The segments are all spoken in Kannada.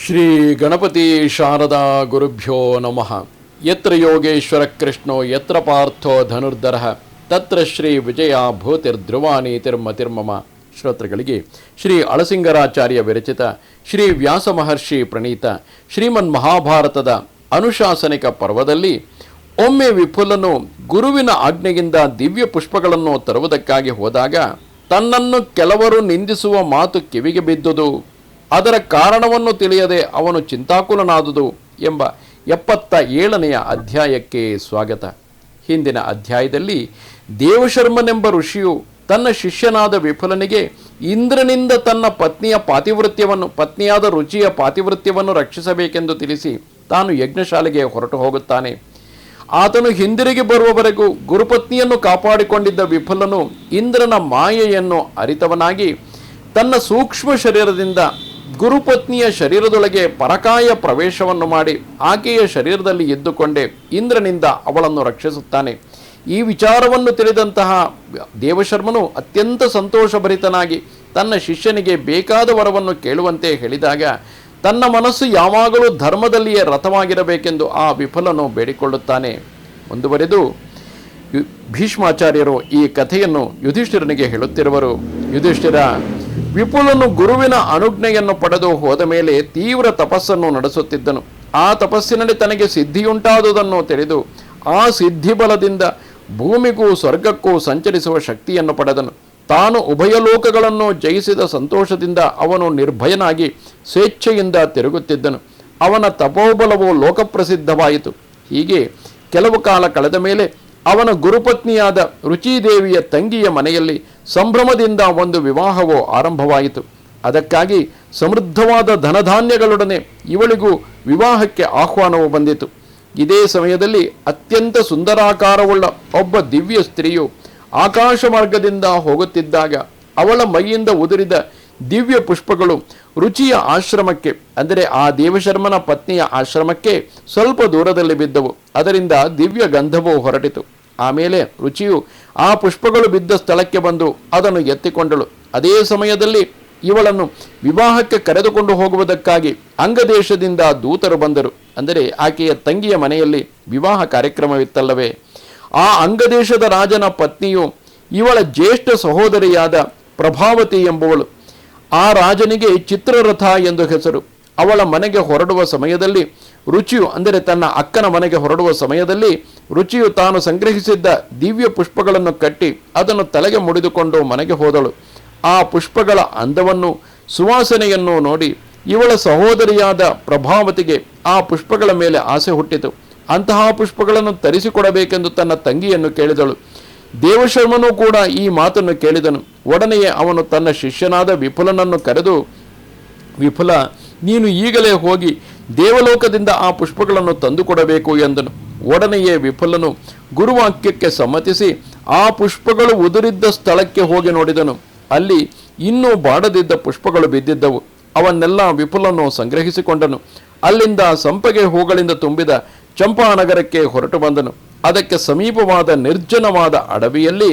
ಶ್ರೀ ಗಣಪತಿ ಶಾರದಾ ಗುರುಭ್ಯೋ ನಮಃ. ಯತ್ರ ಯೋಗೇಶ್ವರ ಕೃಷ್ಣೋ ಯತ್ರ ಪಾರ್ಥೋ ಧನುರ್ಧರಃ ತತ್ರ ಶ್ರೀ ವಿಜಯ ಭೂತಿರ್ಧ್ರುವ ನೀತಿರ್ಮತಿರ್ಮಮ. ಶ್ರೋತೃಗಳಿಗೆ ಶ್ರೀ ಅಳಸಿಂಗರಾಚಾರ್ಯ ವಿರಚಿತ ಶ್ರೀ ವ್ಯಾಸ ಮಹರ್ಷಿ ಪ್ರಣೀತ ಶ್ರೀಮನ್ ಮಹಾಭಾರತದ ಅನುಶಾಸನಿಕ ಪರ್ವದಲ್ಲಿ ಒಮ್ಮೆ ವಿಫುಲನು ಗುರುವಿನ ಆಜ್ಞೆಯಿಂದ ದಿವ್ಯ ಪುಷ್ಪಗಳನ್ನು ತರುವುದಕ್ಕಾಗಿ ಹೋದಾಗ ತನ್ನನ್ನು ಕೆಲವರು ನಿಂದಿಸುವ ಮಾತು ಕಿವಿಗೆ ಬಿದ್ದುದು. ಅದರ ಕಾರಣವನ್ನು ತಿಳಿಯದೆ ಅವನು ಚಿಂತಾಕುಲನಾದುದು ಎಂಬ 77ನೆಯ ಅಧ್ಯಾಯಕ್ಕೆ ಸ್ವಾಗತ. ಹಿಂದಿನ ಅಧ್ಯಾಯದಲ್ಲಿ ದೇವಶರ್ಮನೆಂಬ ಋಷಿಯು ತನ್ನ ಶಿಷ್ಯನಾದ ವಿಫುಲನಿಗೆ ಇಂದ್ರನಿಂದ ತನ್ನ ಪತ್ನಿಯಾದ ರುಚಿಯ ಪಾತಿವೃತ್ಯವನ್ನು ರಕ್ಷಿಸಬೇಕೆಂದು ತಿಳಿಸಿ ತಾನು ಯಜ್ಞಶಾಲೆಗೆ ಹೊರಟು ಹೋಗುತ್ತಾನೆ. ಆತನು ಹಿಂದಿರುಗಿ ಬರುವವರೆಗೂ ಗುರುಪತ್ನಿಯನ್ನು ಕಾಪಾಡಿಕೊಂಡಿದ್ದ ವಿಫುಲನು ಇಂದ್ರನ ಮಾಯೆಯನ್ನು ಅರಿತವನಾಗಿ ತನ್ನ ಸೂಕ್ಷ್ಮ ಶರೀರದಿಂದ ಗುರುಪತ್ನಿಯ ಶರೀರದೊಳಗೆ ಪರಕಾಯ ಪ್ರವೇಶವನ್ನು ಮಾಡಿ ಆಕೆಯ ಶರೀರದಲ್ಲಿ ಇದ್ದುಕೊಂಡೇ ಇಂದ್ರನಿಂದ ಅವಳನ್ನು ರಕ್ಷಿಸುತ್ತಾನೆ. ಈ ವಿಚಾರವನ್ನು ತಿಳಿದಂತಹ ದೇವಶರ್ಮನು ಅತ್ಯಂತ ಸಂತೋಷಭರಿತನಾಗಿ ತನ್ನ ಶಿಷ್ಯನಿಗೆ ಬೇಕಾದ ವರವನ್ನು ಕೇಳುವಂತೆ ಹೇಳಿದಾಗ ತನ್ನ ಮನಸ್ಸು ಯಾವಾಗಲೂ ಧರ್ಮದಲ್ಲಿಯೇ ರಥವಾಗಿರಬೇಕೆಂದು ಆ ವಿಫುಲನು ಬೇಡಿಕೊಳ್ಳುತ್ತಾನೆ. ಮುಂದುವರೆದು ಭೀಷ್ಮಾಚಾರ್ಯರು ಈ ಕಥೆಯನ್ನು ಯುಧಿಷ್ಠಿರನಿಗೆ ಹೇಳುತ್ತಿರುವರು. ಯುಧಿಷ್ಠಿರ, ವಿಪುಲನು ಗುರುವಿನ ಅನುಜ್ಞೆಯನ್ನು ಪಡೆದು ಹೋದ ಮೇಲೆ ತೀವ್ರ ತಪಸ್ಸನ್ನು ನಡೆಸುತ್ತಿದ್ದನು. ಆ ತಪಸ್ಸಿನಲ್ಲಿ ತನಗೆ ಸಿದ್ಧಿಯುಂಟಾದುದನ್ನು ತಿಳಿದು ಆ ಸಿದ್ಧಿಬಲದಿಂದ ಭೂಮಿಗೂ ಸ್ವರ್ಗಕ್ಕೂ ಸಂಚರಿಸುವ ಶಕ್ತಿಯನ್ನು ಪಡೆದನು. ತಾನು ಉಭಯ ಲೋಕಗಳನ್ನು ಜಯಿಸಿದ ಸಂತೋಷದಿಂದ ಅವನು ನಿರ್ಭಯನಾಗಿ ಸ್ವೇಚ್ಛೆಯಿಂದ ತಿರುಗುತ್ತಿದ್ದನು. ಅವನ ತಪೋಬಲವು ಲೋಕಪ್ರಸಿದ್ಧವಾಯಿತು. ಹೀಗೆ ಕೆಲವು ಕಾಲ ಕಳೆದ ಮೇಲೆ ಅವನ ಗುರುಪತ್ನಿಯಾದ ರುಚಿದೇವಿಯ ತಂಗಿಯ ಮನೆಯಲ್ಲಿ ಸಂಭ್ರಮದಿಂದ ಒಂದು ವಿವಾಹವು ಆರಂಭವಾಯಿತು. ಅದಕ್ಕಾಗಿ ಸಮೃದ್ಧವಾದ ಧನಧಾನ್ಯಗಳೊಡನೆ ಇವಳಿಗೂ ವಿವಾಹಕ್ಕೆ ಆಹ್ವಾನವು ಬಂದಿತು. ಇದೇ ಸಮಯದಲ್ಲಿ ಅತ್ಯಂತ ಸುಂದರಾಕಾರವುಳ್ಳ ಒಬ್ಬ ದಿವ್ಯ ಸ್ತ್ರೀಯು ಆಕಾಶ ಮಾರ್ಗದಿಂದ ಹೋಗುತ್ತಿದ್ದಾಗ ಅವಳ ಮೈಯಿಂದ ಉದುರಿದ ದಿವ್ಯ ಪುಷ್ಪಗಳು ರುಚಿಯ ಆಶ್ರಮಕ್ಕೆ, ಅಂದರೆ ಆ ದೇವಶರ್ಮನ ಪತ್ನಿಯ ಆಶ್ರಮಕ್ಕೆ ಸ್ವಲ್ಪ ದೂರದಲ್ಲಿ ಬಿದ್ದವು. ಅದರಿಂದ ದಿವ್ಯ ಗಂಧವು ಹೊರಟಿತು. ಆಮೇಲೆ ರುಚಿಯು ಆ ಪುಷ್ಪಗಳು ಬಿದ್ದ ಸ್ಥಳಕ್ಕೆ ಬಂದು ಅದನ್ನು ಎತ್ತಿಕೊಂಡಳು. ಅದೇ ಸಮಯದಲ್ಲಿ ಇವಳನ್ನು ವಿವಾಹಕ್ಕೆ ಕರೆದುಕೊಂಡು ಹೋಗುವುದಕ್ಕಾಗಿ ಅಂಗದೇಶದಿಂದ ದೂತರು ಬಂದರು. ಅಂದರೆ ಆಕೆಯ ತಂಗಿಯ ಮನೆಯಲ್ಲಿ ವಿವಾಹ ಕಾರ್ಯಕ್ರಮವಿತ್ತಲ್ಲವೇ. ಆ ಅಂಗದೇಶದ ರಾಜನ ಪತ್ನಿಯು ಇವಳ ಜ್ಯೇಷ್ಠ ಸಹೋದರಿಯಾದ ಪ್ರಭಾವತಿ ಎಂಬುವಳು. ಆ ರಾಜನಿಗೆ ಚಿತ್ರರಥ ಎಂದು ಹೆಸರು. ಅವಳ ಮನೆಗೆ ಹೊರಡುವ ಸಮಯದಲ್ಲಿ ರುಚಿಯು, ಅಂದರೆ ತನ್ನ ಅಕ್ಕನ ಮನೆಗೆ ಹೊರಡುವ ಸಮಯದಲ್ಲಿ ರುಚಿಯು ತಾನು ಸಂಗ್ರಹಿಸಿದ್ದ ದಿವ್ಯ ಪುಷ್ಪಗಳನ್ನು ಕಟ್ಟಿ ಅದನ್ನು ತಲೆಗೆ ಮುಡಿದುಕೊಂಡು ಮನೆಗೆ ಹೋದಳು. ಆ ಪುಷ್ಪಗಳ ಅಂದವನ್ನು ಸುವಾಸನೆಯನ್ನು ನೋಡಿ ಇವಳ ಸಹೋದರಿಯಾದ ಪ್ರಭಾವತಿಗೆ ಆ ಪುಷ್ಪಗಳ ಮೇಲೆ ಆಸೆ ಹುಟ್ಟಿತು. ಅಂತಹ ಪುಷ್ಪಗಳನ್ನು ತರಿಸಿಕೊಡಬೇಕೆಂದು ತನ್ನ ತಂಗಿಯನ್ನು ಕೇಳಿದಳು. ದೇವಶರ್ಮನು ಕೂಡ ಈ ಮಾತನ್ನು ಕೇಳಿದನು. ಒಡನೆಯೇ ಅವನು ತನ್ನ ಶಿಷ್ಯನಾದ ವಿಫುಲನನ್ನು ಕರೆದು, ವಿಫುಲ, ನೀನು ಈಗಲೇ ಹೋಗಿ ದೇವಲೋಕದಿಂದ ಆ ಪುಷ್ಪಗಳನ್ನು ತಂದುಕೊಡಬೇಕು ಎಂದನು. ಒಡನೆಯೇ ವಿಫುಲನು ಗುರುವಾಕ್ಯಕ್ಕೆ ಸಮ್ಮತಿಸಿ ಆ ಪುಷ್ಪಗಳು ಉದುರಿದ್ದ ಸ್ಥಳಕ್ಕೆ ಹೋಗಿ ನೋಡಿದನು. ಅಲ್ಲಿ ಇನ್ನೂ ಬಾಡದಿದ್ದ ಪುಷ್ಪಗಳು ಬಿದ್ದಿದ್ದವು. ಅವನ್ನೆಲ್ಲ ವಿಫುಲನು ಸಂಗ್ರಹಿಸಿಕೊಂಡನು. ಅಲ್ಲಿಂದ ಸಂಪಗೆ ಹೂಗಳಿಂದ ತುಂಬಿದ ಚಂಪಾನಗರಕ್ಕೆ ಹೊರಟು ಬಂದನು. ಅದಕ್ಕೆ ಸಮೀಪವಾದ ನಿರ್ಜನವಾದ ಅಡವಿಯಲ್ಲಿ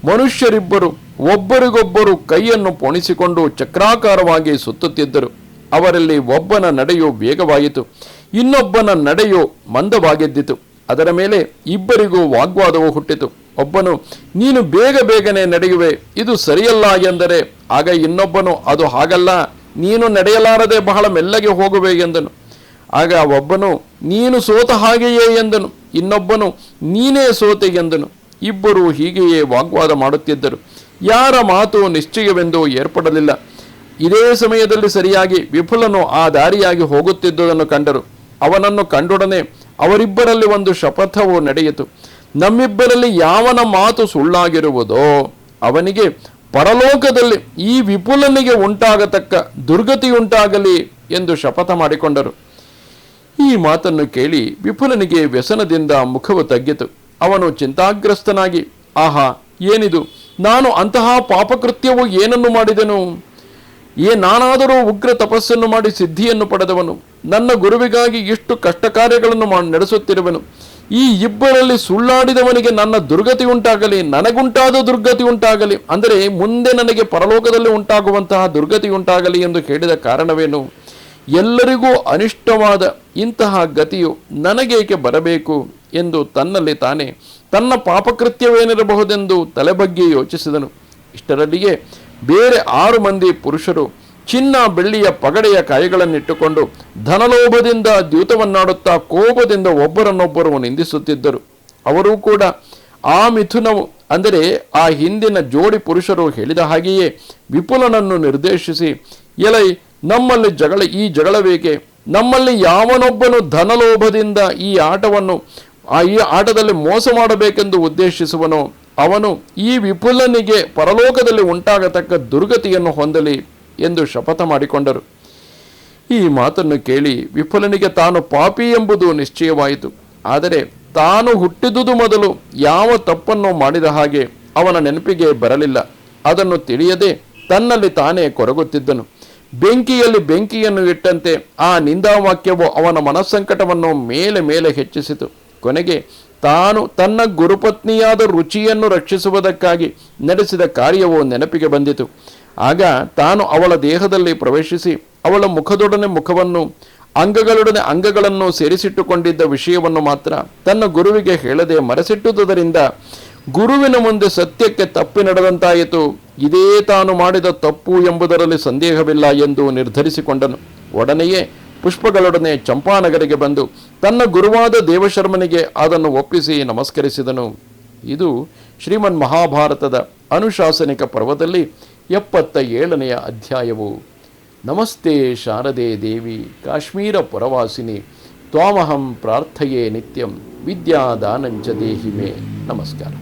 ಮನುಷ್ಯರಿಬ್ಬರು ಒಬ್ಬರಿಗೊಬ್ಬರು ಕೈಯನ್ನು ಪೋಣಿಸಿಕೊಂಡು ಚಕ್ರಾಕಾರವಾಗಿ ಸುತ್ತುತ್ತಿದ್ದರು. ಅವರಲ್ಲಿ ಒಬ್ಬನ ನಡೆಯು ವೇಗವಾಯಿತು, ಇನ್ನೊಬ್ಬನ ನಡೆಯು ಮಂದವಾಗಿದ್ದಿತು. ಅದರ ಮೇಲೆ ಇಬ್ಬರಿಗೂ ವಾಗ್ವಾದವು ಹುಟ್ಟಿತು. ಒಬ್ಬನು, ನೀನು ಬೇಗನೆ ನಡೆಯುವೆ, ಇದು ಸರಿಯಲ್ಲ ಎಂದರೆ, ಆಗ ಇನ್ನೊಬ್ಬನು, ಅದು ಹಾಗಲ್ಲ, ನೀನು ನಡೆಯಲಾರದೆ ಬಹಳ ಮೆಲ್ಲಗೆ ಹೋಗುವೆ ಎಂದನು. ಆಗ ಒಬ್ಬನು, ನೀನು ಸೋತ ಹಾಗೆಯೇ ಎಂದನು. ಇನ್ನೊಬ್ಬನು, ನೀನೇ ಸೋತೆ ಎಂದನು. ಇಬ್ಬರು ಹೀಗೆಯೇ ವಾಗ್ವಾದ ಮಾಡುತ್ತಿದ್ದರು. ಯಾರ ಮಾತು ನಿಶ್ಚಯವೆಂದು ಏರ್ಪಡಲಿಲ್ಲ. ಇದೇ ಸಮಯದಲ್ಲಿ ಸರಿಯಾಗಿ ವಿಫುಲನು ಆ ದಾರಿಯಾಗಿ ಹೋಗುತ್ತಿದ್ದುದನ್ನು ಕಂಡರು. ಅವನನ್ನು ಕಂಡೊಡನೆ ಅವರಿಬ್ಬರಲ್ಲಿ ಒಂದು ಶಪಥವು ನಡೆಯಿತು. ನಮ್ಮಿಬ್ಬರಲ್ಲಿ ಯಾವನ ಮಾತು ಸುಳ್ಳಾಗಿರುವುದೋ ಅವನಿಗೆ ಪರಲೋಕದಲ್ಲಿ ಈ ವಿಪುಲನಿಗೆ ಉಂಟಾಗತಕ್ಕ ದುರ್ಗತಿಯುಂಟಾಗಲಿ ಎಂದು ಶಪಥ ಮಾಡಿಕೊಂಡರು. ಈ ಮಾತನ್ನು ಕೇಳಿ ವಿಫುಲನಿಗೆ ವ್ಯಸನದಿಂದ ಮುಖವು ತಗ್ಗಿತು. ಅವನು ಚಿಂತಾಗ್ರಸ್ತನಾಗಿ, ಆಹಾ, ಏನಿದು? ನಾನು ಅಂತಹ ಪಾಪಕೃತ್ಯವು ಏನನ್ನು ಮಾಡಿದೆನು? ನಾನಾದರೂ ಉಗ್ರ ತಪಸ್ಸನ್ನು ಮಾಡಿ ಸಿದ್ಧಿಯನ್ನು ಪಡೆದವನು. ನನ್ನ ಗುರುವಿಗಾಗಿ ಇಷ್ಟು ಕಷ್ಟ ಕಾರ್ಯಗಳನ್ನು ನಡೆಸುತ್ತಿರುವನು. ಈ ಇಬ್ಬರಲ್ಲಿ ಸುಳ್ಳಾಡಿದವನಿಗೆ ನನ್ನ ದುರ್ಗತಿ ಉಂಟಾಗಲಿ, ನನಗುಂಟಾದ ದುರ್ಗತಿ ಉಂಟಾಗಲಿ, ಅಂದರೆ ಮುಂದೆ ನನಗೆ ಪರಲೋಕದಲ್ಲಿ ಉಂಟಾಗುವಂತಹ ದುರ್ಗತಿ ಉಂಟಾಗಲಿ ಎಂದು ಹೇಳಿದ ಕಾರಣವೇನು? ಎಲ್ಲರಿಗೂ ಅನಿಷ್ಟವಾದ ಇಂತಹ ಗತಿಯು ನನಗೇಕೆ ಬರಬೇಕು ಎಂದು ತನ್ನಲ್ಲಿ ತಾನೇ ತನ್ನ ಪಾಪಕೃತ್ಯವೇನಿರಬಹುದೆಂದು ತಲೆಬಗ್ಗಿ ಯೋಚಿಸಿದನು. ಇಷ್ಟರಲ್ಲಿಯೇ ಬೇರೆ 6 ಮಂದಿ ಪುರುಷರು ಚಿನ್ನ ಬೆಳ್ಳಿಯ ಪಗಡೆಯ ಕಾಯಿಗಳನ್ನಿಟ್ಟುಕೊಂಡು ಧನಲೋಭದಿಂದ ದ್ಯೂತವನ್ನಾಡುತ್ತಾ ಕೋಪದಿಂದ ಒಬ್ಬರನ್ನೊಬ್ಬರು ನಿಂದಿಸುತ್ತಿದ್ದರು. ಅವರೂ ಕೂಡ ಆ ಮಿಥುನವು ಅಂದರೆ ಆ ಹಿಂದಿನ ಜೋಡಿ ಪುರುಷರು ಹೇಳಿದ ಹಾಗೆಯೇ ವಿಪುಲನನ್ನು ನಿರ್ದೇಶಿಸಿ, ಎಲೈ, ನಮ್ಮಲ್ಲಿ ಈ ಜಗಳವೇಕೆ? ನಮ್ಮಲ್ಲಿ ಯಾವನೊಬ್ಬನು ಧನಲೋಭದಿಂದ ಈ ಆಟದಲ್ಲಿ ಮೋಸ ಮಾಡಬೇಕೆಂದು ಉದ್ದೇಶಿಸುವನೋ ಅವನು ಈ ವಿಪುಲನಿಗೆ ಪರಲೋಕದಲ್ಲಿ ಉಂಟಾಗತಕ್ಕ ದುರ್ಗತಿಯನ್ನು ಹೊಂದಲಿ ಎಂದು ಶಪಥ ಮಾಡಿಕೊಂಡರು. ಈ ಮಾತನ್ನು ಕೇಳಿ ವಿಫುಲನಿಗೆ ತಾನು ಪಾಪಿ ಎಂಬುದು ನಿಶ್ಚಯವಾಯಿತು. ಆದರೆ ತಾನು ಹುಟ್ಟಿದುದು ಮೊದಲು ಯಾವ ತಪ್ಪನ್ನು ಮಾಡಿದ ಹಾಗೆ ಅವನ ನೆನಪಿಗೆ ಬರಲಿಲ್ಲ. ಅದನ್ನು ತಿಳಿಯದೆ ತನ್ನಲ್ಲಿ ತಾನೇ ಕೊರಗುತ್ತಿದ್ದನು. ಬೆಂಕಿಯಲ್ಲಿ ಬೆಂಕಿಯನ್ನು ಇಟ್ಟಂತೆ ಆ ನಿಂದಾವಾಕ್ಯವು ಅವನ ಮನಸ್ಸಂಕಟವನ್ನು ಮೇಲೆ ಮೇಲೆ ಹೆಚ್ಚಿಸಿತು. ಕೊನೆಗೆ ತಾನು ತನ್ನ ಗುರುಪತ್ನಿಯಾದ ರುಚಿಯನ್ನು ರಕ್ಷಿಸುವುದಕ್ಕಾಗಿ ನಡೆಸಿದ ಕಾರ್ಯವು ನೆನಪಿಗೆ ಬಂದಿತು. ಆಗ ತಾನು ಅವಳ ದೇಹದಲ್ಲಿ ಪ್ರವೇಶಿಸಿ ಅವಳ ಮುಖದೊಡನೆ ಮುಖವನ್ನು ಅಂಗಗಳೊಡನೆ ಅಂಗಗಳನ್ನು ಸೇರಿಸಿಟ್ಟುಕೊಂಡಿದ್ದ ವಿಷಯವನ್ನು ಮಾತ್ರ ತನ್ನ ಗುರುವಿಗೆ ಹೇಳದೆ ಮರೆಸಿಟ್ಟುದರಿಂದ ಗುರುವಿನ ಮುಂದೆ ಸತ್ಯಕ್ಕೆ ತಪ್ಪಿ ನಡೆದಂತಾಯಿತು. ಇದೇ ತಾನು ಮಾಡಿದ ತಪ್ಪು ಎಂಬುದರಲ್ಲಿ ಸಂದೇಹವಿಲ್ಲ ಎಂದು ನಿರ್ಧರಿಸಿಕೊಂಡನು. ಒಡನೆಯೇ ಪುಷ್ಪಗಳೊಡನೆ ಚಂಪಾನಗರಿಗೆ ಬಂದು ತನ್ನ ಗುರುವಾದ ದೇವಶರ್ಮನಿಗೆ ಅದನ್ನು ಒಪ್ಪಿಸಿ ನಮಸ್ಕರಿಸಿದನು. ಇದು ಶ್ರೀಮನ್ ಮಹಾಭಾರತದ ಅನುಶಾಸನಿಕ ಪರ್ವದಲ್ಲಿ 77ನೆಯ ಅಧ್ಯಾಯವು. ನಮಸ್ತೆ ಶಾರದೆ ದೇವಿ ಕಾಶ್ಮೀರ ಪುರವಾಸಿನಿ ತ್ವಾಮಹಂ ಪ್ರಾರ್ಥಯೇ ನಿತ್ಯಂ ವಿದ್ಯಾದಾನಂಚ ದೇಹಿ ಮೇ. ನಮಸ್ಕಾರ.